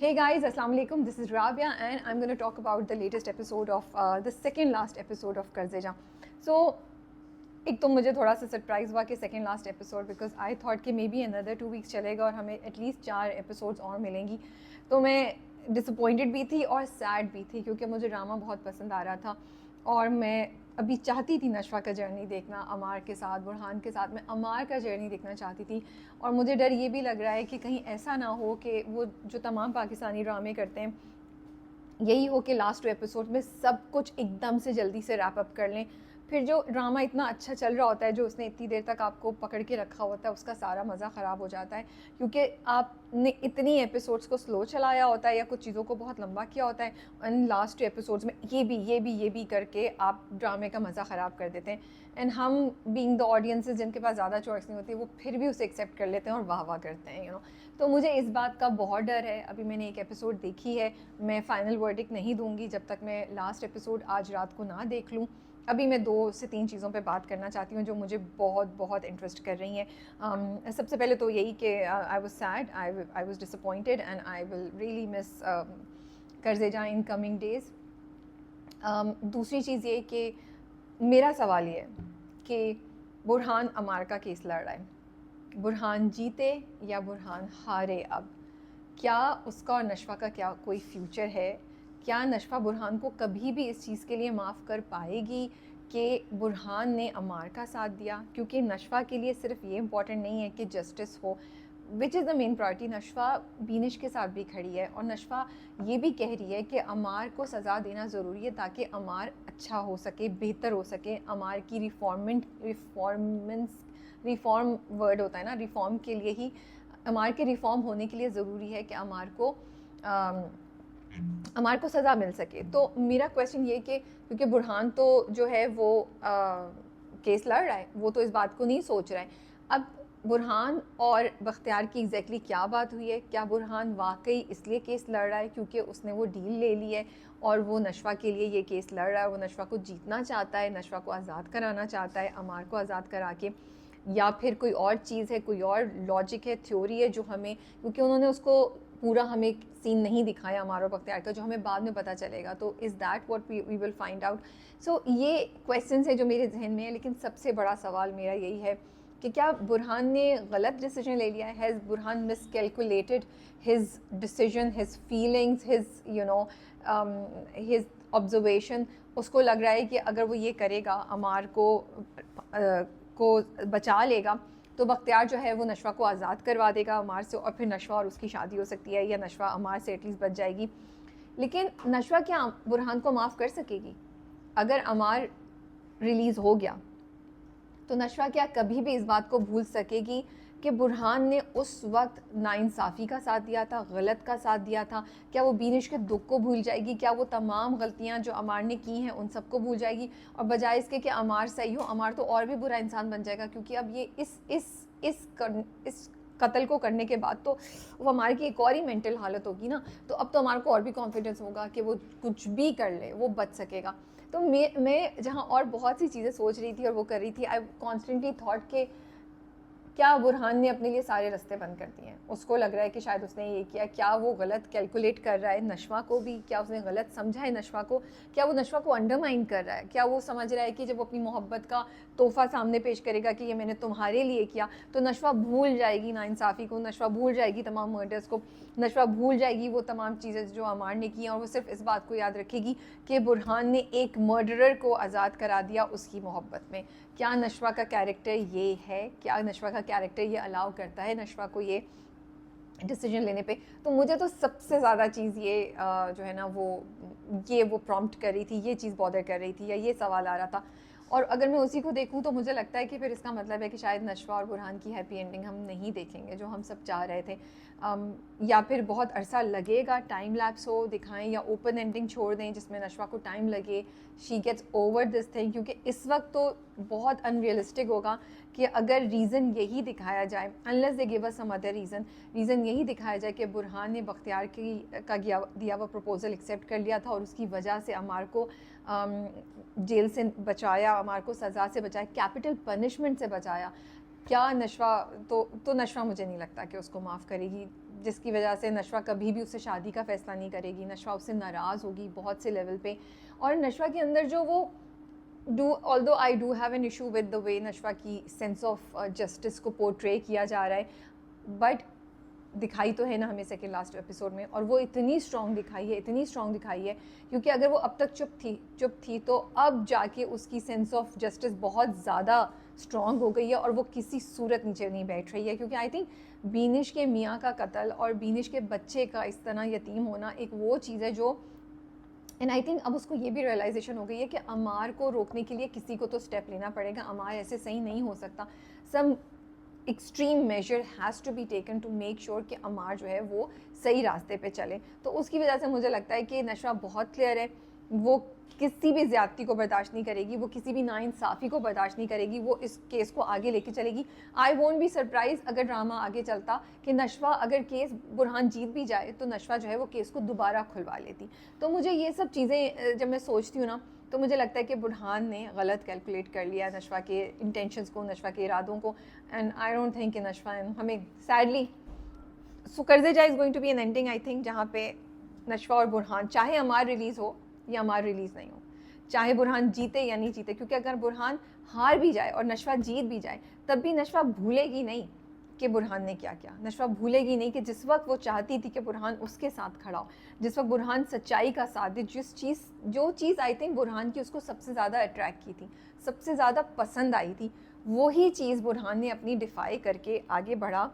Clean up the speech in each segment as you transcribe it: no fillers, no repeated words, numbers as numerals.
Hey guys, Assalamu alaikum. This is Rabia and I'm going to talk about the latest episode of the second last episode of Karze Jaan. So एक तो मुझे थोड़ा सा surprise हुआ कि second last episode, because I thought कि may be another 2 weeks चलेगा और हमें एटलीस्ट 4 एपिसोड्स और मिलेंगी. तो मैं डिसअपॉइंटेड भी थी और सैड भी थी क्योंकि मुझे ड्रामा बहुत पसंद आ रहा था और मैं अभी चाहती थी नशवा का जर्नी देखना अमार के साथ, बुरहान के साथ. मैं अमार का जर्नी देखना चाहती थी और मुझे डर ये भी लग रहा है कि कहीं ऐसा ना हो कि वो जो तमाम पाकिस्तानी ड्रामे करते हैं यही हो कि लास्ट 2 एपिसोड में सब कुछ एकदम से जल्दी से रैप अप कर लें. फिर जो ड्रामा इतना अच्छा चल रहा होता है, जो उसने इतनी देर तक आपको पकड़ के रखा होता है, उसका सारा मज़ा ख़राब हो जाता है क्योंकि आपने इतनी एपिसोड्स को स्लो चलाया होता है या कुछ चीज़ों को बहुत लंबा किया होता है. एंड लास्ट 2 एपिसोड्स में ये भी करके आप ड्रामे का मज़ा ख़राब कर देते हैं. एंड हम बीइंग द ऑडियंसेस जिनके पास ज़्यादा चॉइस नहीं होती, वो फिर भी उसे एक्सेप्ट कर लेते हैं और वाह वाह करते हैं, तो मुझे इस बात का बहुत डर है. अभी मैंने एक एपिसोड देखी है, मैं फ़ाइनल वर्डिक्ट नहीं दूंगी जब तक मैं लास्ट एपिसोड आज रात को ना देख लूँ. अभी मैं 2 से 3 चीज़ों पे बात करना चाहती हूँ जो मुझे बहुत इंटरेस्ट कर रही हैं. सबसे पहले तो यही कि I was sad, I was disappointed and I will really miss कर्जे जां इन कमिंग डेज़. दूसरी चीज़ ये कि मेरा सवाल ये है कि बुरहान अमार का केस लड़ रहा है, बुरहान जीते या बुरहान हारे, अब क्या उसका और नशवा का क्या कोई फ्यूचर है? क्या नशवा बुरहान को कभी भी इस चीज़ के लिए माफ़ कर पाएगी कि बुरहान ने अमार का साथ दिया? क्योंकि नशवा के लिए सिर्फ ये इम्पॉर्टेंट नहीं है कि जस्टिस हो, which is the main priority. Nashwa Beenish के साथ भी खड़ी है और नशवा ये भी कह रही है कि अमार को सज़ा देना ज़रूरी है ताकि अमार अच्छा हो सके, बेहतर हो सके. अमार की रिफॉर्म वर्ड होता है ना, रिफॉर्म के लिए ही, अमार के रिफॉर्म होने के लिए ज़रूरी है कि अमार को सज़ा मिल सके. तो मेरा क्वेश्चन ये कि क्योंकि बुरहान तो जो है वो केस लड़ रहा है, वो तो इस बात को नहीं सोच रहा है. अब बुरहान और बख्तियार की एग्जैक्टली क्या बात हुई है? क्या बुरहान वाकई इसलिए केस लड़ रहा है क्योंकि उसने वो डील ले ली है और वो नशवा के लिए ये केस लड़ रहा है, वो नशवा को जीतना चाहता है, नशवा को आज़ाद कराना चाहता है अमार को आज़ाद करा के, या फिर कोई और चीज़ है, कोई और लॉजिक है, थ्योरी है जो हमें, क्योंकि उन्होंने उसको पूरा हमें सीन नहीं दिखाया अमार और बख्तियार का, जो हमें बाद में पता चलेगा. तो is that what we will find out. So ये क्वेश्चंस है जो मेरे जहन में है, लेकिन सबसे बड़ा सवाल मेरा यही है कि क्या बुरहान ने गलत डिसीजन ले लिया है? Has Burhan miscalculated his decision, his feelings, his observation? उसको लग रहा है कि अगर वो ये करेगा, अमार को बचा लेगा, तो बख्तियार जो है वो नशवा को आज़ाद करवा देगा अमार से और फिर नशवा और उसकी शादी हो सकती है, या नशवा अमार से एटलीस्ट बच जाएगी. लेकिन नशवा क्या बुरहान को माफ़ कर सकेगी? अगर अमार रिलीज़ हो गया तो नशवा क्या कभी भी इस बात को भूल सकेगी कि बुरहान ने उस वक्त नाइंसाफ़ी का साथ दिया था, गलत का साथ दिया था? क्या वो बीनिश के दुख को भूल जाएगी? क्या वो तमाम गलतियां जो अमार ने की हैं उन सबको भूल जाएगी? और बजाय इसके कि अमार सही हो, अमार तो और भी बुरा इंसान बन जाएगा क्योंकि अब ये इस कत्ल को करने के बाद तो वो अमार की एक और ही मेंटल हालत होगी ना. तो अब तो अमार को और भी कॉन्फिडेंस होगा कि वो कुछ भी कर ले, वो बच सकेगा. तो मैं जहाँ और बहुत सी चीज़ें सोच रही थी और वो कर रही थी, आई कॉन्स्टेंटली थॉट कि क्या बुरहान ने अपने लिए सारे रास्ते बंद कर दिए हैं? उसको लग रहा है कि शायद उसने ये किया. क्या वो गलत कैलकुलेट कर रहा है नशवा को भी? क्या उसने गलत समझा है नशवा को? क्या वो नशवा को अंडरमाइन कर रहा है? क्या वो समझ रहा है कि जब वो अपनी मोहब्बत का तोहफ़ा सामने पेश करेगा कि ये मैंने तुम्हारे लिए किया, तो नशवा भूल जाएगी नाइंसाफ़ी को, नशवा भूल जाएगी तमाम मर्डर्स को, नशवा भूल जाएगी वो तमाम चीज़ें जो अमार ने की, और वो सिर्फ इस बात को याद रखेगी कि बुरहान ने एक मर्डरर को आज़ाद करा दिया उसकी मोहब्बत में? क्या नशवा का कैरेक्टर ये है? क्या नशवा का कैरेक्टर ये अलाउ करता है नशवा को ये डिसीजन लेने पे? तो मुझे तो सबसे ज़्यादा चीज़ ये जो है ना वो प्रॉम्प्ट कर रही थी, ये चीज़ बॉदर कर रही थी, या ये सवाल आ रहा था. और अगर मैं उसी को देखूं तो मुझे लगता है कि फिर इसका मतलब है कि शायद नशवा और बुरहान की हैप्पी एंडिंग हम नहीं देखेंगे जो हम सब चाह रहे थे. या फिर बहुत अरसा लगेगा, टाइम लैप्स हो दिखाएं, या ओपन एंडिंग छोड़ दें जिसमें नशवा को टाइम लगे, she gets over this thing. क्योंकि इस वक्त तो बहुत अनरियलिस्टिक होगा कि अगर रीज़न यही दिखाया जाए, unless they give us some other reason यही दिखाया जाए कि बुरहान ने बख्तियार का दिया हुआ प्रपोज़ल एक्सेप्ट कर लिया था और उसकी वजह से अमार को जेल से बचाया, अमार को सज़ा से बचाया, कैपिटल पनिशमेंट से बचाया. क्या नशवा तो नशवा मुझे नहीं लगता कि उसको माफ़ करेगी. جس کی وجہ سے نشوہ کبھی بھی اس سے شادی کا فیصلہ نہیں کرے گی, نشوہ اس سے ناراض ہوگی بہت سے لیول پہ. اور نشوہ کے اندر جو وہ although I do have an issue with the way نشوہ کی سینس آف جسٹس کو پورٹرے کیا جا رہا ہے, بٹ دکھائی تو ہے نا ہمیں سیکنڈ لاسٹ ایپیسوڈ میں, اور وہ اتنی اسٹرانگ دکھائی ہے کیونکہ اگر وہ اب تک چپ تھی تو اب جا کے اس کی سینس آف جسٹس بہت زیادہ اسٹرانگ ہو گئی ہے, اور وہ کسی صورت نیچے نہیں بیٹھ رہی ہے. کیونکہ آئی تھنک بینش کے میاں کا قتل اور بینش کے بچے کا اس طرح یتیم ہونا ایک وہ چیز ہے جو, اینڈ آئی تھنک اب اس کو یہ بھی ریئلائزیشن ہو گئی ہے کہ عمار کو روکنے کے لیے کسی کو تو اسٹیپ لینا پڑے گا, عمار ایسے صحیح نہیں ہو سکتا, some extreme measure has to be taken to make sure کہ عمار جو ہے وہ صحیح راستے پہ چلے. تو اس کی وجہ سے مجھے لگتا ہے کہ نشوہ بہت کلیئر ہے, وہ کسی بھی زیادتی کو برداشت نہیں کرے گی, وہ کسی بھی ناانصافی کو برداشت نہیں کرے گی, وہ اس کیس کو آگے لے کے چلے گی. آئی وونٹ بی سرپرائز اگر ڈرامہ آگے چلتا کہ نشوہ اگر کیس برہان جیت بھی جائے تو نشوہ جو ہے وہ کیس کو دوبارہ کھلوا لیتی. تو مجھے یہ سب چیزیں جب میں سوچتی ہوں نا تو مجھے لگتا ہے کہ برہان نے غلط کیلکولیٹ کر لیا نشوہ کے انٹینشنز کو, نشوہ کے ارادوں کو, اینڈ آئی ڈونٹ تھنک کہ نشوہ ہمیں سیڈلی قرضے جا is going to be an ending I think, جہاں پہ نشوہ اور برہان چاہے عمار ریلیز ہو یا عمار ریلیز نہیں ہو, چاہے برہان جیتے یا نہیں جیتے, کیونکہ اگر برہان ہار بھی جائے اور نشوہ جیت بھی جائے تب بھی نشوہ بھولے گی نہیں کہ برہان نے کیا کیا, نشوہ بھولے گی نہیں کہ جس وقت وہ چاہتی تھی کہ برہان اس کے ساتھ کھڑا ہو, جس وقت برہان سچائی کا ساتھ دے, جو چیز آئی تھنک برہان کی اس کو سب سے زیادہ اٹریکٹ کی تھی, سب سے زیادہ پسند آئی تھی, وہی چیز برہان نے اپنی ڈیفائی کر کے آگے بڑھا,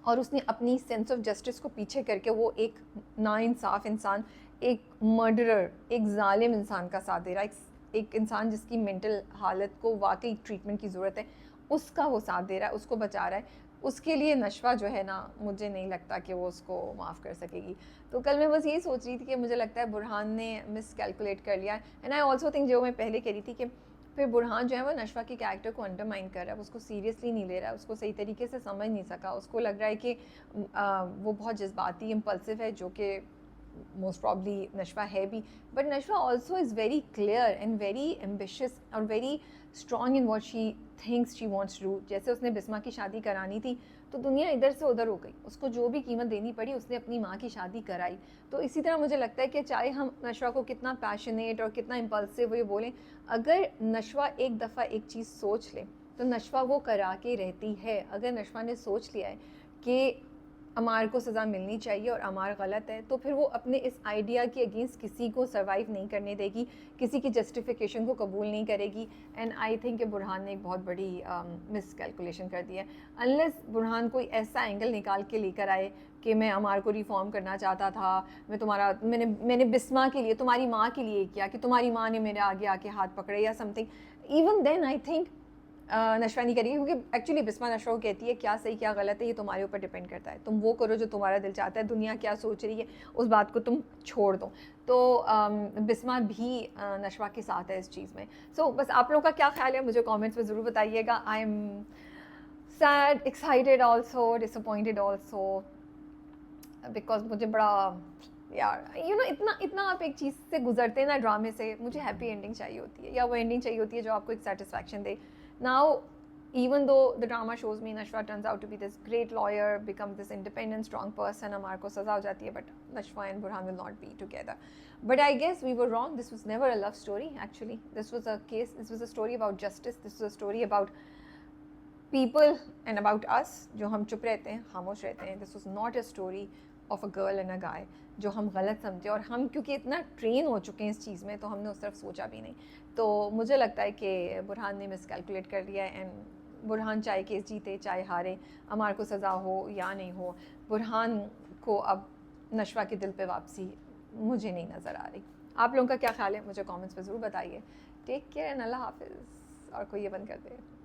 اور اس نے اپنی سینس آف جسٹس کو پیچھے کر کے وہ ایک ناانصاف انسان, ایک مرڈرر, ایک ظالم انسان کا ساتھ دے رہا ہے, ایک انسان جس کی مینٹل حالت کو واقعی ٹریٹمنٹ کی ضرورت ہے, اس کا وہ ساتھ دے رہا ہے, اس کو بچا رہا ہے. اس کے لیے نشوہ جو ہے نا مجھے نہیں لگتا کہ وہ اس کو معاف کر سکے گی. تو کل میں بس یہی سوچ رہی تھی کہ مجھے لگتا ہے برہان نے مس کیلکولیٹ کر لیا, اینڈ آئی آلسو تھنک جو میں پہلے کہہ رہی تھی کہ پھر برہان جو ہے وہ نشوہ کے کیریکٹر کو انڈرمائن کر رہا ہے, اس کو سیریسلی نہیں لے رہا ہے, اس کو صحیح طریقے سے سمجھ نہیں سکا, اس کو لگ رہا ہے کہ وہ بہت جذباتی امپلسو ہے, جو کہ موسٹ پرابلی نشوہ ہے بھی, but Nashwa also is very clear and very ambitious اور very strong in what she thinks she wants to do. جیسے اس نے بسما کی شادی کرانی تھی تو دنیا ادھر سے ادھر ہو گئی, اس کو جو بھی قیمت دینی پڑی اس نے اپنی ماں کی شادی کرائی. تو اسی طرح مجھے لگتا ہے کہ چاہے ہم نشوہ کو کتنا پیشنیٹ اور کتنا امپلسو یہ بولیں, اگر نشوہ ایک دفعہ ایک چیز سوچ لے تو نشوہ وہ کرا کے رہتی ہے. اگر نشوہ نے سوچ لیا ہے کہ عمار کو سزا ملنی چاہیے اور عمار غلط ہے, تو پھر وہ اپنے اس آئیڈیا کے اگینسٹ کسی کو سروائیو نہیں کرنے دے گی, کسی کی جسٹیفیکیشن کو قبول نہیں کرے گی. اینڈ آئی تھنک کہ برہان نے ایک بہت بڑی مس کیلکولیشن کر دی ہے, انلیس برہان کوئی ایسا اینگل نکال کے لے کر آئے کہ میں عمار کو ریفارم کرنا چاہتا تھا, میں نے بسما کے لیے, تمہاری ماں کے لیے کیا کہ تمہاری ماں نے میرے آگے آ کے ہاتھ پکڑے یا something, even then I think Nashwa نہیں کرے گی, کیونکہ ایکچولی بسما نشوہ کو کہتی ہے کیا صحیح کیا غلط ہے یہ تمہارے اوپر ڈپینڈ کرتا ہے, تم وہ کرو جو تمہارا دل چاہتا ہے, دنیا کیا سوچ رہی ہے اس بات کو تم چھوڑ دو. تو بسما بھی نشوہ کے ساتھ ہے اس چیز میں. سو بس آپ لوگوں کا کیا خیال ہے مجھے کامنٹس میں ضرور بتائیے گا. I am sad, excited also, disappointed also, because مجھے بڑا یار یو نو اتنا آپ ایک چیز سے گزرتے ہیں نا ڈرامے سے, مجھے ہیپی اینڈنگ چاہیے ہوتی ہے, یا وہ اینڈنگ چاہیے ہوتی ہے جو آپ کو ایک satisfaction they. Now, even though the drama shows me Nashwa turns out to be this great lawyer, becomes this independent, strong person, Amar ko saza ho jati hai, but Nashwa and Burhan will not be together. But I guess we were wrong. This was never a love story, actually. This was a case, this was a story about justice. This was a story about people and about us, jo hum chup rehte hain, khamosh rehte hain. This was not a story of a girl and a guy جو ہم غلط سمجھے, اور ہم کیونکہ اتنا train ہو چکے ہیں اس چیز میں تو ہم نے اس طرف سوچا بھی نہیں. تو مجھے لگتا ہے کہ برہان نے مس کیلکولیٹ کر لیا ہے, اینڈ برہان چاہے کیس جیتے چاہے ہارے, عمار کو سزا ہو یا نہیں ہو, برہان کو اب نشوہ کے دل پہ واپسی مجھے نہیں نظر آ رہی. آپ لوگوں کا کیا خیال ہے مجھے کامنٹس پہ ضرور بتائیے. ٹیک کیئر اینڈ اللہ حافظ. اور کوئی یہ بند کر دے.